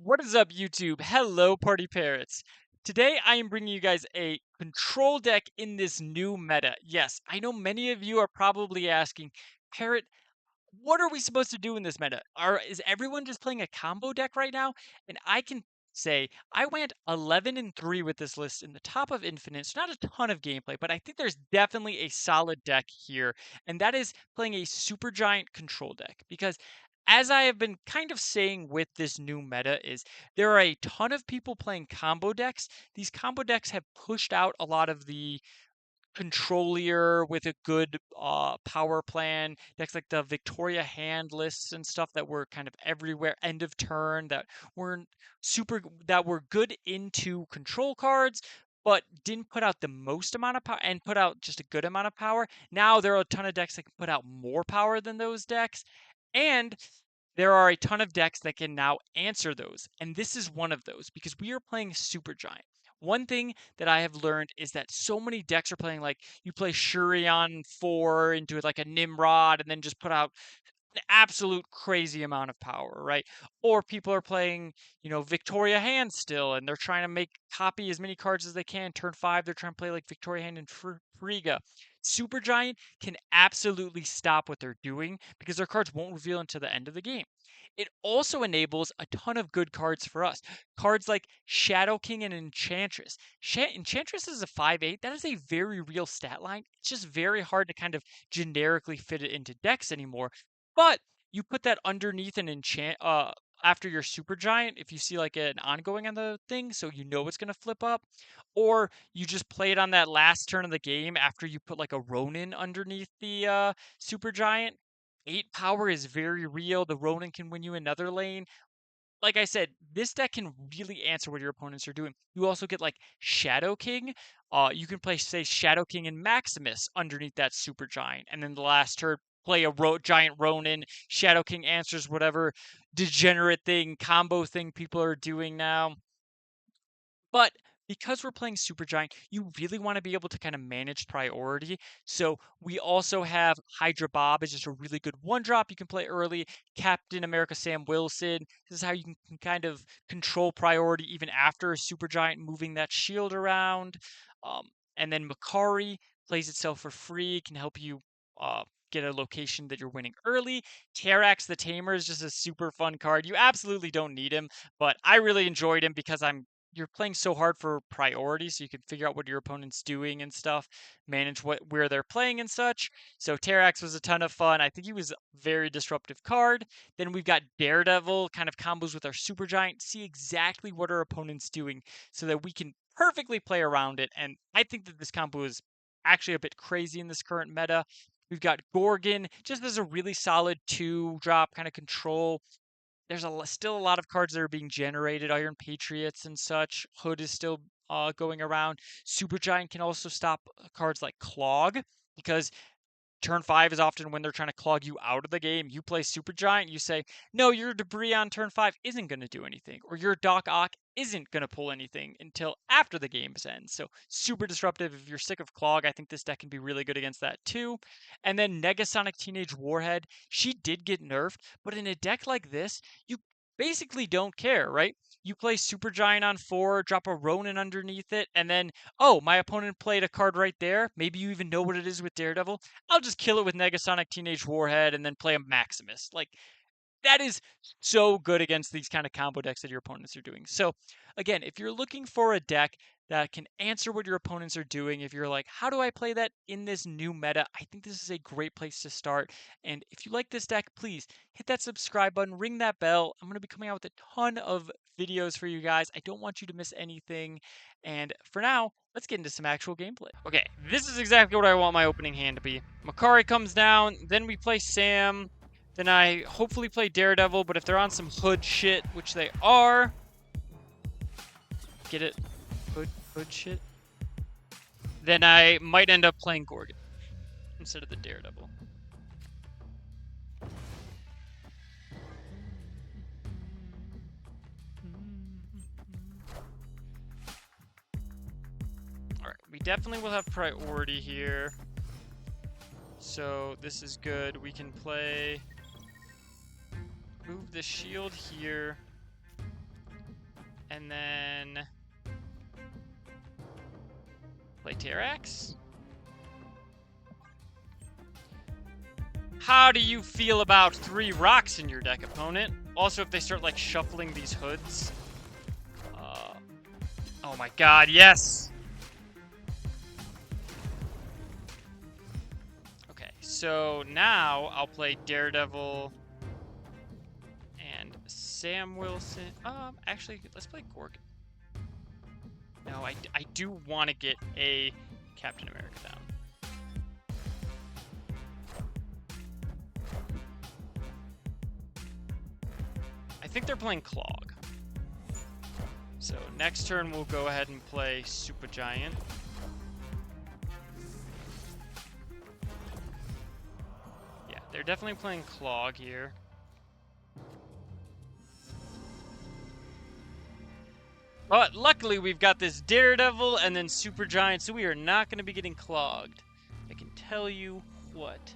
What is up, YouTube? Hello, Party Parrots. Today, I am bringing you guys a control deck in this new meta. Yes, I know many of you are probably asking, Parrot, what are we supposed to do in this meta? Is everyone just playing a combo deck right now? And I can say I went 11 and 3 with this list in the top of Infinite. It's not a ton of gameplay, but I think there's definitely a solid deck here, and that is playing a Supergiant control deck. Because as I have been kind of saying with this new meta is there are a ton of people playing combo decks. These combo decks have pushed out a lot of the controlier with a good power plan decks like the Victoria hand lists and stuff that were kind of everywhere end of turn that weren't that were good into control cards but didn't put out the most amount of power and put out just a good amount of power. Now there are a ton of decks that can put out more power than those decks, and there are a ton of decks that can now answer those, and this is one of those because we are playing Supergiant. One thing that I have learned is that so many decks are playing like you play Shurion 4 into like a Nimrod and then just put out an absolute crazy amount of power, right? Or people are playing, Victoria Hand still, and they're trying to make copy as many cards as they can. Turn 5, they're trying to play like Victoria Hand and Friga. Supergiant can absolutely stop what they're doing because their cards won't reveal until the end of the game. It also enables a ton of good cards for us. Cards like Shadow King and Enchantress. Enchantress is a 5/8. That is a very real stat line. It's just very hard to kind of generically fit it into decks anymore. But you put that underneath an after your Supergiant if you see like an ongoing on the thing, so you know it's gonna flip up. Or you just play it on that last turn of the game after you put like a Ronin underneath the Supergiant. 8 power is very real. The Ronin can win you another lane. Like I said, this deck can really answer what your opponents are doing. You also get like Shadow King. You can play, say, Shadow King and Maximus underneath that Supergiant, and then the last turn play a giant Ronin. Shadow King answers whatever degenerate thing, combo thing people are doing now. But because we're playing Supergiant, you really want to be able to kind of manage priority. So we also have Hydra Bob is just a really good one drop you can play early. Captain America Sam Wilson. This is how you can kind of control priority even after a Supergiant moving that shield around. Um, and then Makari plays itself for free, can help you get a location that you're winning early. Terax the Tamer is just a super fun card. You absolutely don't need him, but I really enjoyed him because you're playing so hard for priority so you can figure out what your opponent's doing and stuff, manage where they're playing and such. So Terax was a ton of fun. I think he was a very disruptive card. Then we've got Daredevil, kind of combos with our Supergiant, see exactly what our opponent's doing so that we can perfectly play around it. And I think that this combo is actually a bit crazy in this current meta. We've got Gorgon, just as a really solid 2-drop kind of control. There's still a lot of cards that are being generated, Iron Patriots and such. Hood is still going around. Supergiant can also stop cards like Clog, because turn 5 is often when they're trying to clog you out of the game. You play Supergiant, you say, no, your debris on turn 5 isn't going to do anything, or your Doc Ock isn't going to pull anything until after the game's ends. So super disruptive. If you're sick of Clog, I think this deck can be really good against that too. And then Negasonic Teenage Warhead, she did get nerfed, but in a deck like this, you basically don't care, right? You play Supergiant on 4, drop a Ronin underneath it, and then, oh, my opponent played a card right there. Maybe you even know what it is with Daredevil. I'll just kill it with Negasonic Teenage Warhead and then play a Maximus. Like, that is so good against these kind of combo decks that your opponents are doing. So, again, if you're looking for a deck that can answer what your opponents are doing, if you're like, how do I play that in this new meta? I think this is a great place to start. And if you like this deck, please hit that subscribe button, ring that bell. I'm going to be coming out with a ton of videos for you guys. I don't want you to miss anything. And for now, let's get into some actual gameplay. Okay, this is exactly what I want my opening hand to be. Makari comes down, then we play Sam. Then I hopefully play Daredevil, but if they're on some Hood shit, which they are, get it? Hood shit? Then I might end up playing Gorgon instead of the Daredevil. Alright, we definitely will have priority here. So this is good. We can play... Move the shield here. and then play Terrax. How do you feel about 3 rocks in your deck, opponent? Also, if they start, like, shuffling these hoods. Oh my god, yes! Okay, so now I'll play Daredevil and Sam Wilson. Actually, let's play Gorgon. No, I do want to get a Captain America down. I think they're playing Clog. So next turn we'll go ahead and play Supergiant. Yeah, they're definitely playing Clog here. But luckily we've got this Daredevil and then Supergiant, so we are not going to be getting clogged. I can tell you what.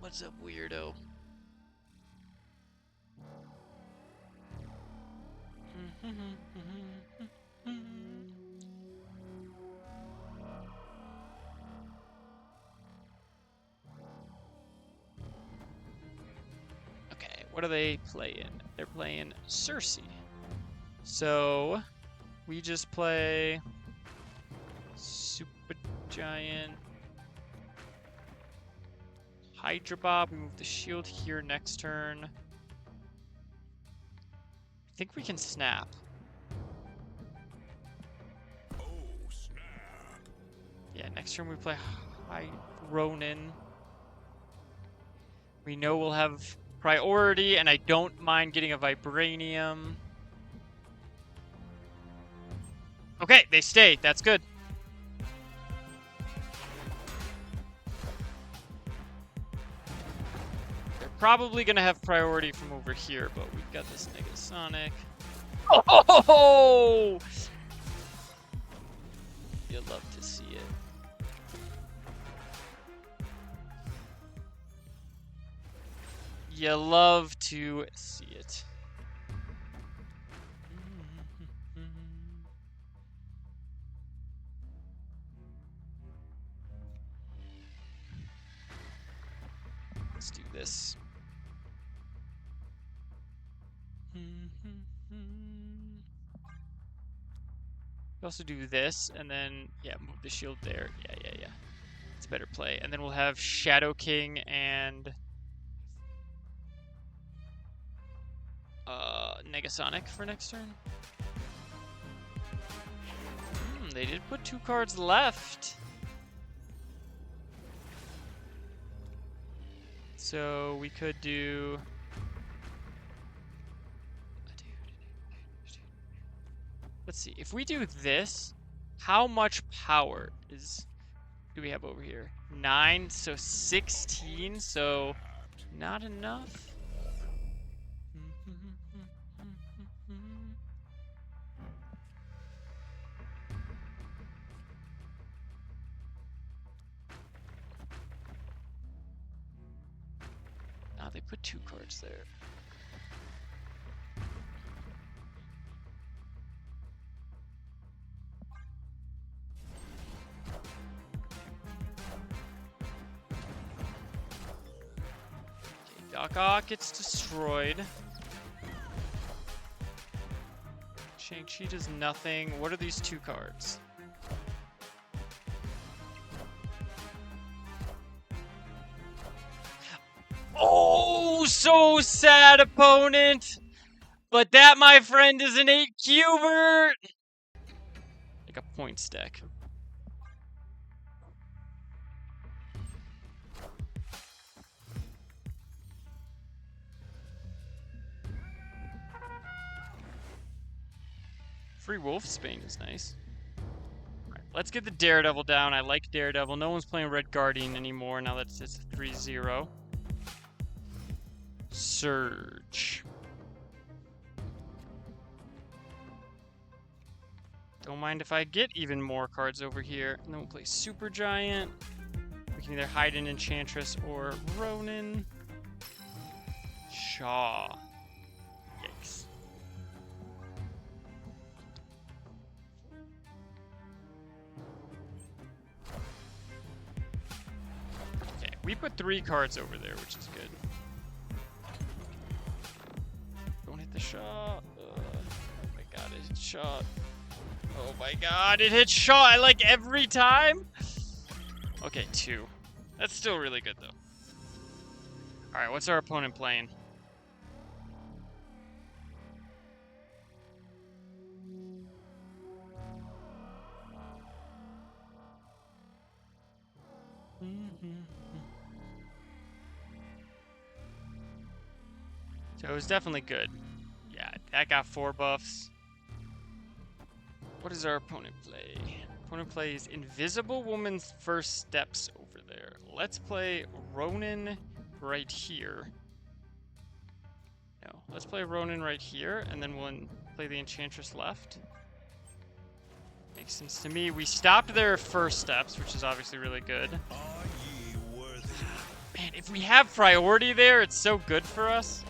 What's up, weirdo? Okay, what are they playing? They're playing Cersei. So, we just play Supergiant. Hydra Bob, we move the shield here next turn. I think we can snap. Oh, snap. Yeah, next turn we play Ronin. We know we'll have priority, and I don't mind getting a Vibranium. Okay, they stay. That's good. They're probably going to have priority from over here, but we've got this Negasonic. Oh! You'd love to see it. You love to see it. Let's do this. We also do this, and then, yeah, move the shield there. Yeah. It's a better play. And then we'll have Shadow King and Negasonic for next turn. They did put 2 cards left. So we could do... Let's see. If we do this, how much power do we have over here? 9, so 16, so not enough. Ah, they put 2 cards there. Doc Ock gets destroyed. Shang-Chi does nothing. What are these 2 cards? Oh, so sad, opponent! But that, my friend, is an 8-cuber! Like a points deck. Free Wolfsbane is nice. Alright, let's get the Daredevil down. I like Daredevil. No one's playing Red Guardian anymore now that it's 3-0. Surge. Don't mind if I get even more cards over here. And then we'll play Supergiant. We can either hide an Enchantress or Ronin. Shaw. Yikes. Okay, we put 3 cards over there, which is good. Don't hit the Shaw. Oh my god, it hit Shaw. Oh my god, it hits Shaw like every time? Okay, 2. That's still really good though. Alright, what's our opponent playing? So it was definitely good. Yeah, that got 4 buffs. What does our opponent play? Opponent plays Invisible Woman's First Steps over there. Let's play Ronin right here. No, let's play Ronin right here, and then we'll play the Enchantress left. Makes sense to me. We stopped their first steps, which is obviously really good. Are ye worthy? Man, if we have priority there, it's so good for us.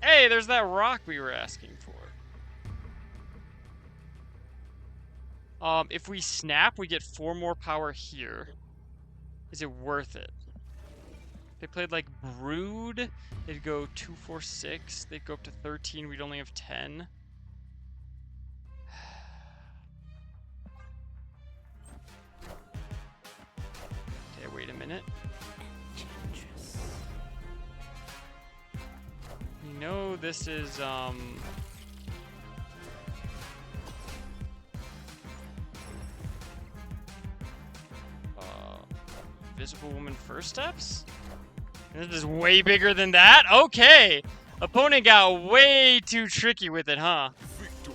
Hey, there's that rock we were asking for. If we snap, we get 4 more power here. Is it worth it? They played like Brood. They'd go 2, 4, 6. They'd go up to 13. We'd only have 10. Okay, wait a minute. You know this is Invisible Woman First Steps? This is way bigger than that? Okay! Opponent got way too tricky with it, huh? Victory.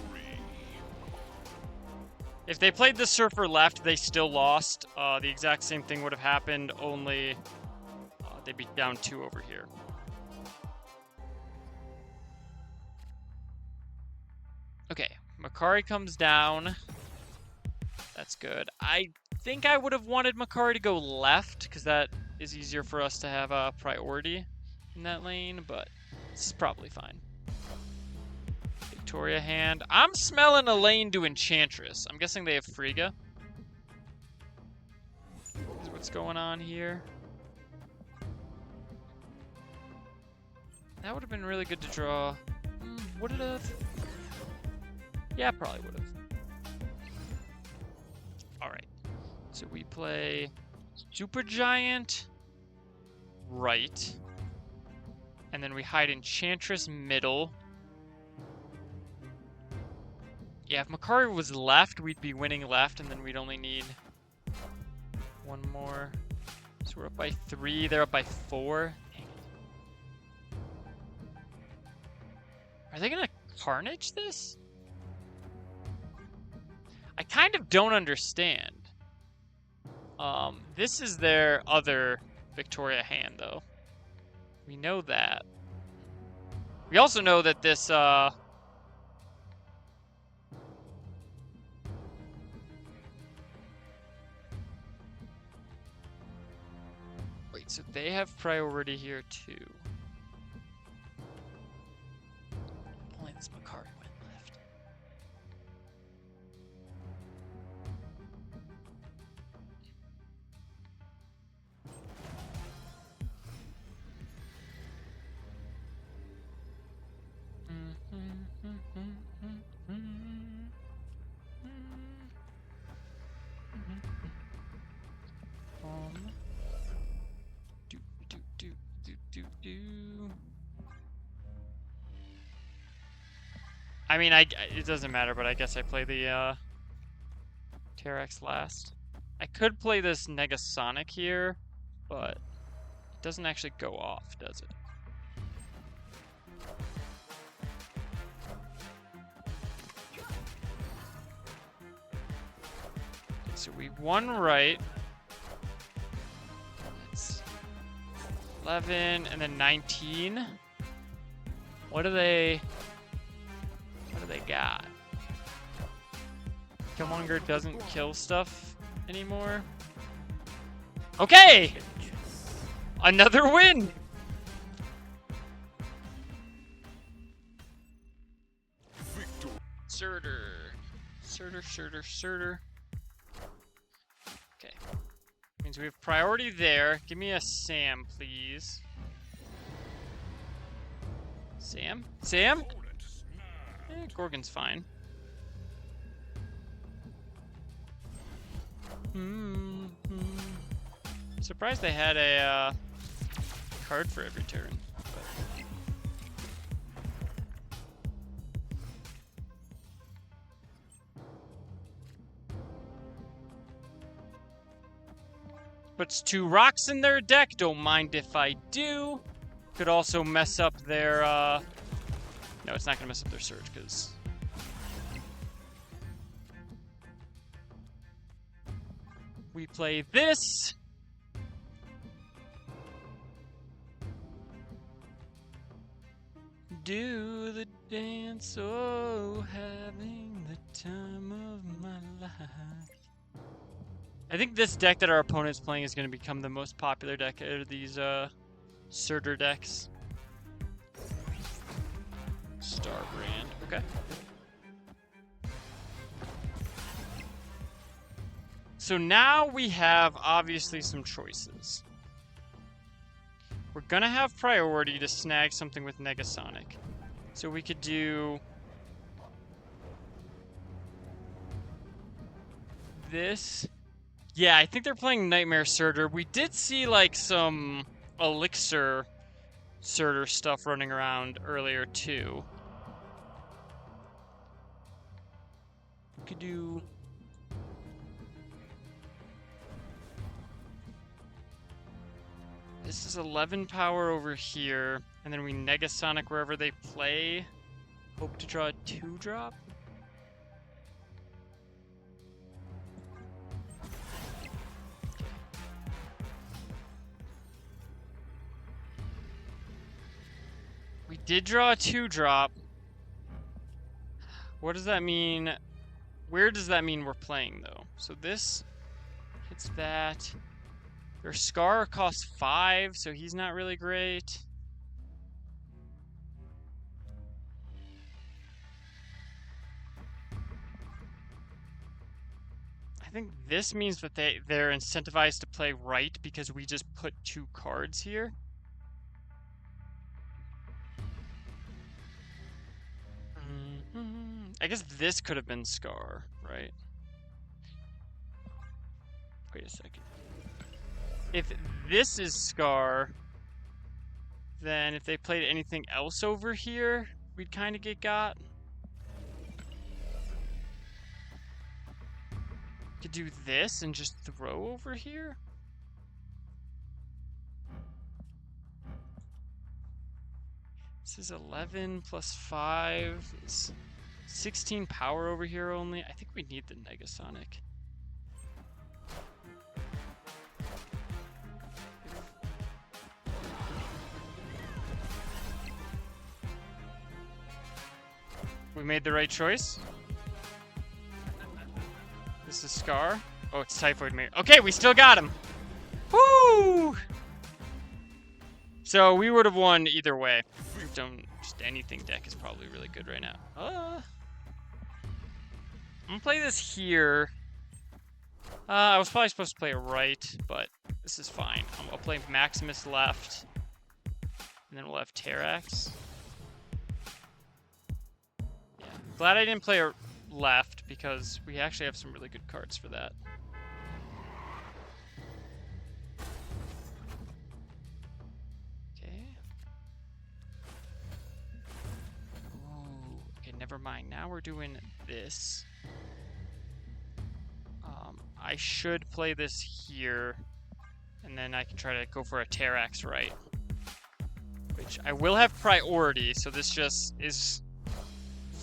If they played the Surfer left, they still lost. The exact same thing would have happened, only they'd be down 2 over here. Okay, Makari comes down. That's good. I think I would have wanted Makari to go left, because that is easier for us to have a priority in that lane, but this is probably fine. Victoria hand. I'm smelling a lane to Enchantress. I'm guessing they have Frigga. Is what's going on here. That would have been really good to draw. Would it have? Yeah, probably would have. Alright. So we play Supergiant right. And then we hide Enchantress middle. Yeah, if Makari was left, we'd be winning left, and then we'd only need 1 more. So we're up by 3, they're up by 4. Dang it. Are they gonna Carnage this? I kind of don't understand. This is their other Victoria hand, though. We know that. We also know that this, Wait, so they have priority here, too. Only this Makari went left. I mean, it doesn't matter, but I guess I play the Terrax last. I could play this Negasonic here, but it doesn't actually go off, does it? Okay, so we won right. It's 11 and then 19. What do they got? Killmonger doesn't kill stuff anymore. Okay! Another win! Victory. Surtur. Okay. Means we have priority there. Give me a Sam, please. Sam? Sam? Gorgon's fine. Surprised they had a card for every turn. Puts 2 rocks in their deck. Don't mind if I do. Could also mess up their no, it's not gonna mess up their surge because we play this. Do the dance, oh, having the time of my life. I think this deck that our opponent's playing is going to become the most popular deck out of these Surtur decks. Star Brand, okay. So now we have obviously some choices. We're gonna have priority to snag something with Negasonic. So we could do this. Yeah, I think they're playing Nightmare Surtur. We did see like some Elixir Surtur stuff running around earlier too. We could do this is 11 power over here, and then we Negasonic wherever they play. Hope to draw a 2-drop. We did draw a 2-drop. What does that mean? Where does that mean we're playing, though? So this hits that. Their Scar costs 5, so he's not really great. I think this means that they're incentivized to play right because we just put 2 cards here. I guess this could have been Scar, right? Wait a second. If this is Scar, then if they played anything else over here, we'd kind of get got. Could do this and just throw over here. This is 11 plus 5. It's 16 power over here only. I think we need the Negasonic. We made the right choice. This is Scar. Oh, it's Typhoid Mage. Okay, we still got him. Woo! So we would have won either way. Just anything deck is probably really good right now. I'm gonna play this here. I was probably supposed to play it right, but this is fine. I'll play Maximus left, and then we'll have Terrax. Yeah, glad I didn't play left because we actually have some really good cards for that. Okay. Ooh, okay, never mind. Now we're doing this. I should play this here, and then I can try to go for a Terrax right. Which I will have priority, so this just is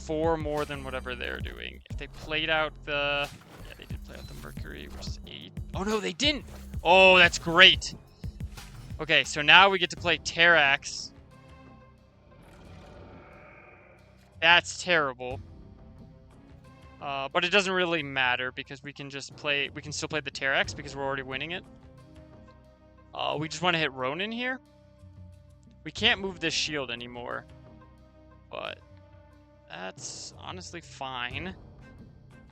4 more than whatever they're doing. If they played out the... Yeah, they did play out the Mercury, which is 8. Oh no, they didn't! Oh, that's great! Okay, so now we get to play Terrax. That's terrible. But it doesn't really matter because we can still play the Terrax because we're already winning it. We just want to hit Ronin here. We can't move this shield anymore, but that's honestly fine.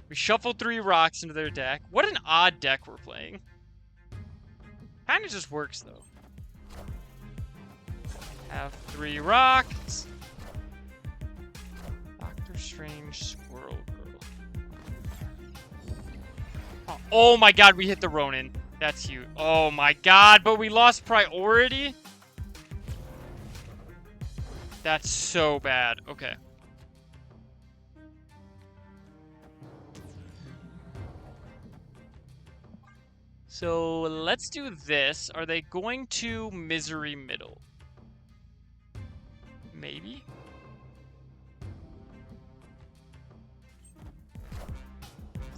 We shuffle 3 rocks into their deck. What an odd deck we're playing. Kind of just works, though. Have 3 rocks. Doctor Strange, Squirrel Girl. Oh my god, we hit the Ronin. That's huge. Oh my god, but we lost priority? That's so bad. Okay. So let's do this. Are they going to Misery Middle? Maybe?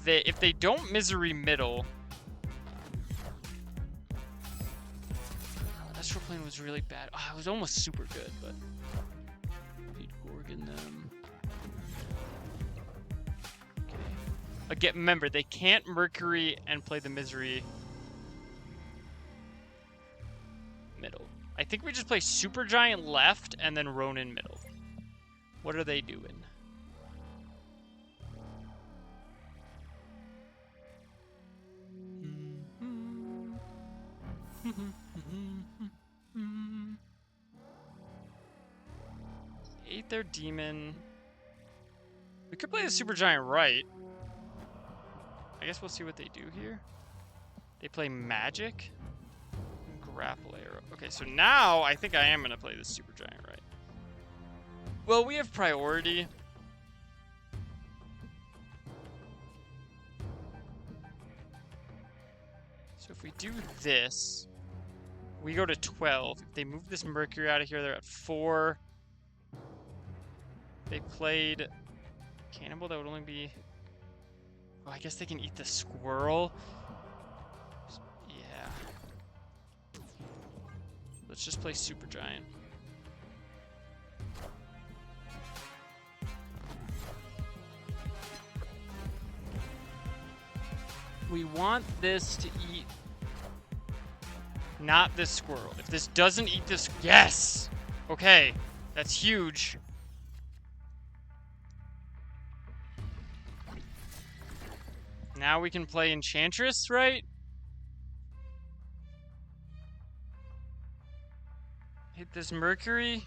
If they don't Misery Middle... Astral Plane was really bad. Oh, it was almost super good, but... Beat Gorgon them. Okay. Again, remember, they can't Mercury and play the Misery Middle. I think we just play Supergiant left and then Ronin middle. What are they doing? Ate their demon. We could play the Supergiant right. I guess we'll see what they do here. They play magic. Grapple arrow. Okay, so now I think I am going to play the Supergiant right. Well, we have priority. So if we do this, we go to 12. If they move this Mercury out of here, they're at 4. They played Cannibal, that would only be... Oh, I guess they can eat the squirrel. Yeah. Let's just play Supergiant. We want this to eat... Not this squirrel. If this doesn't eat this... Yes! Okay. That's huge. Now we can play Enchantress, right? Hit this Mercury.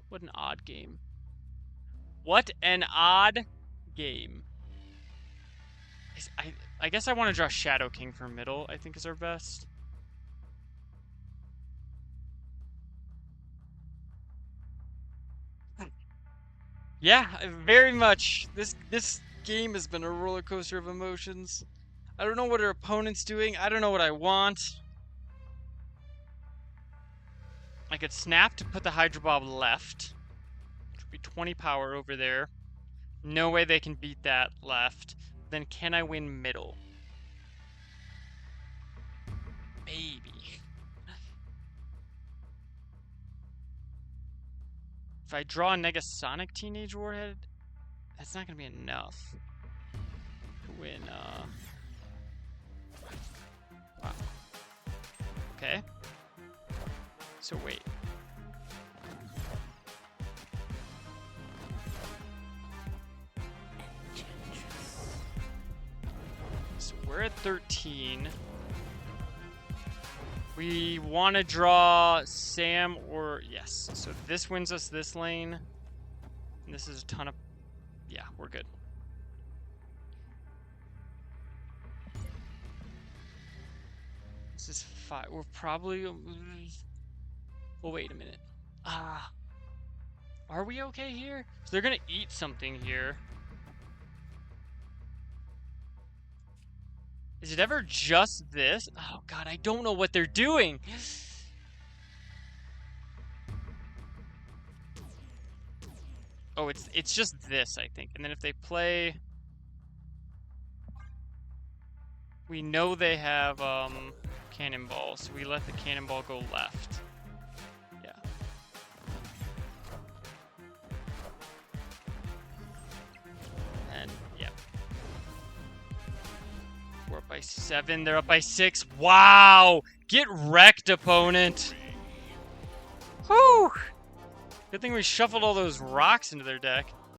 What an odd game. What an odd game. I guess I want to draw Shadow King for middle, I think is our best. Yeah, very much. This game has been a roller coaster of emotions. I don't know what our opponent's doing. I don't know what I want. I could snap to put the Hydro Bob left, which would be 20 power over there. No way they can beat that left. Then can I win middle? Maybe. If I draw a Negasonic Teenage Warhead, that's not going to be enough to win, Wow. Okay. So wait. So we're at 13. We want to draw Sam or... Yes. So this wins us this lane. And this is a ton of... Yeah, we're good. This is 5. We're probably... Oh, wait a minute. Are we okay here? So they're going to eat something here. Is it ever just this? Oh god, I don't know what they're doing. Oh, it's just this, I think. And then if they play... We know they have Cannonball, so we let the Cannonball go left. Yeah. And, yeah. We're up by 7. They're up by 6. Wow! Get wrecked, opponent. Whew! Good thing we shuffled all those rocks into their deck.